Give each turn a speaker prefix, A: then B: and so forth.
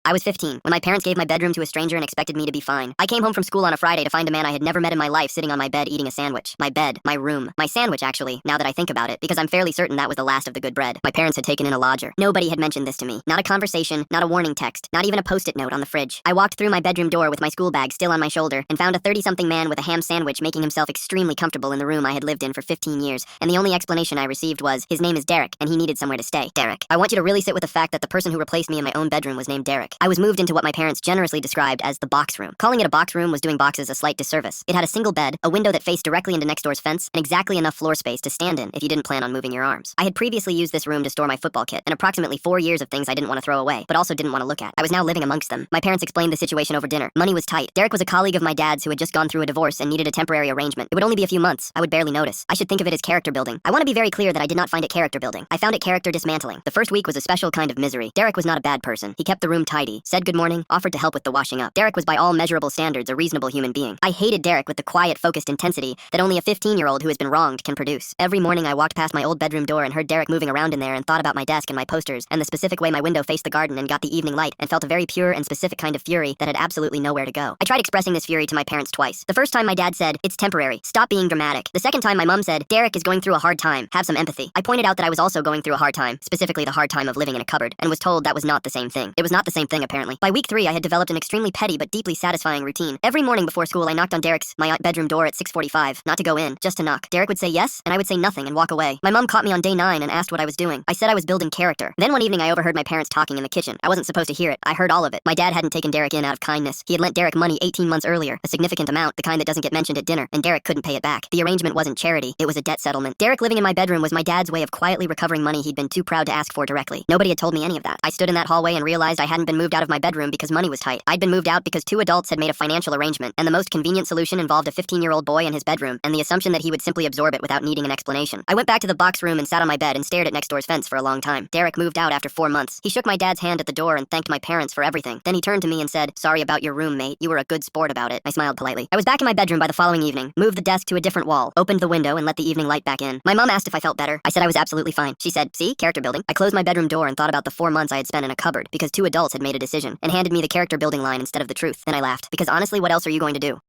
A: I was 15 when my parents gave my bedroom to a stranger and expected me to be fine. I came home from school on a Friday to find a man I had never met in my life sitting on my bed eating a sandwich. My bed, my room, my sandwich actually, now that I think about it, because I'm fairly certain that was the last of the good bread. My parents had taken in a lodger. Nobody had mentioned this to me. Not a conversation, not a warning text, not even a post-it note on the fridge. I walked through my bedroom door with my school bag still on my shoulder and found a 30-something man with a ham sandwich making himself extremely comfortable in the room I had lived in for 15 years, and the only explanation I received was, his name is Derek, and he needed somewhere to stay. Derek. I want you to really sit with the fact that the person who replaced me in my own bedroom was named Derek. I was moved into what my parents generously described as the box room. Calling it a box room was doing boxes a slight disservice. It had a single bed, a window that faced directly into next door's fence, and exactly enough floor space to stand in if you didn't plan on moving your arms. I had previously used this room to store my football kit and approximately 4 years of things I didn't want to throw away, but also didn't want to look at. I was now living amongst them. My parents explained the situation over dinner. Money was tight. Derek was a colleague of my dad's who had just gone through a divorce and needed a temporary arrangement. It would only be a few months. I would barely notice. I should think of it as character building. I want to be very clear that I did not find it character building. I found it character dismantling. The first week was a special kind of misery. Derek was not a bad person. He kept the room tidy, said good morning, offered to help with the washing up. Derek was by all measurable standards a reasonable human being. I hated Derek with the quiet, focused intensity that only a 15-year-old who has been wronged can produce. Every morning I walked past my old bedroom door and heard Derek moving around in there and thought about my desk and my posters and the specific way my window faced the garden and got the evening light and felt a very pure and specific kind of fury that had absolutely nowhere to go. I tried expressing this fury to my parents twice. The first time my dad said, "It's temporary. Stop being dramatic." The second time my mom said, "Derek is going through a hard time. Have some empathy." I pointed out that I was also going through a hard time, specifically the hard time of living in a cupboard, and was told that was not the same thing. It was not the same thing, apparently. By week 3, I had developed an extremely petty but deeply satisfying routine. Every morning before school, I knocked on my bedroom door at 6:45, not to go in, just to knock. Derek would say yes, and I would say nothing and walk away. My mom caught me on day 9 and asked what I was doing. I said I was building character. Then one evening, I overheard my parents talking in the kitchen. I wasn't supposed to hear it. I heard all of it. My dad hadn't taken Derek in out of kindness. He had lent Derek money 18 months earlier, a significant amount, the kind that doesn't get mentioned at dinner, and Derek couldn't pay it back. The arrangement wasn't charity, it was a debt settlement. Derek living in my bedroom was my dad's way of quietly recovering money he'd been too proud to ask for directly. Nobody had told me any of that. I stood in that hallway and realized I hadn't been moved out of my bedroom because money was tight. I'd been moved out because 2 adults had made a financial arrangement, and the most convenient solution involved a 15-year-old boy in his bedroom, and the assumption that he would simply absorb it without needing an explanation. I went back to the box room and sat on my bed and stared at next door's fence for a long time. Derek moved out after 4 months. He shook my dad's hand at the door and thanked my parents for everything. Then he turned to me and said, "Sorry about your room, mate. You were a good sport about it." I smiled politely. I was back in my bedroom by the following evening, moved the desk to a different wall, opened the window and let the evening light back in. My mom asked if I felt better. I said I was absolutely fine. She said, "See, character building." I closed my bedroom door and thought about the 4 months I had spent in a cupboard because 2 adults had made a decision and handed me the character building line instead of the truth. Then I laughed, because honestly, what else are you going to do?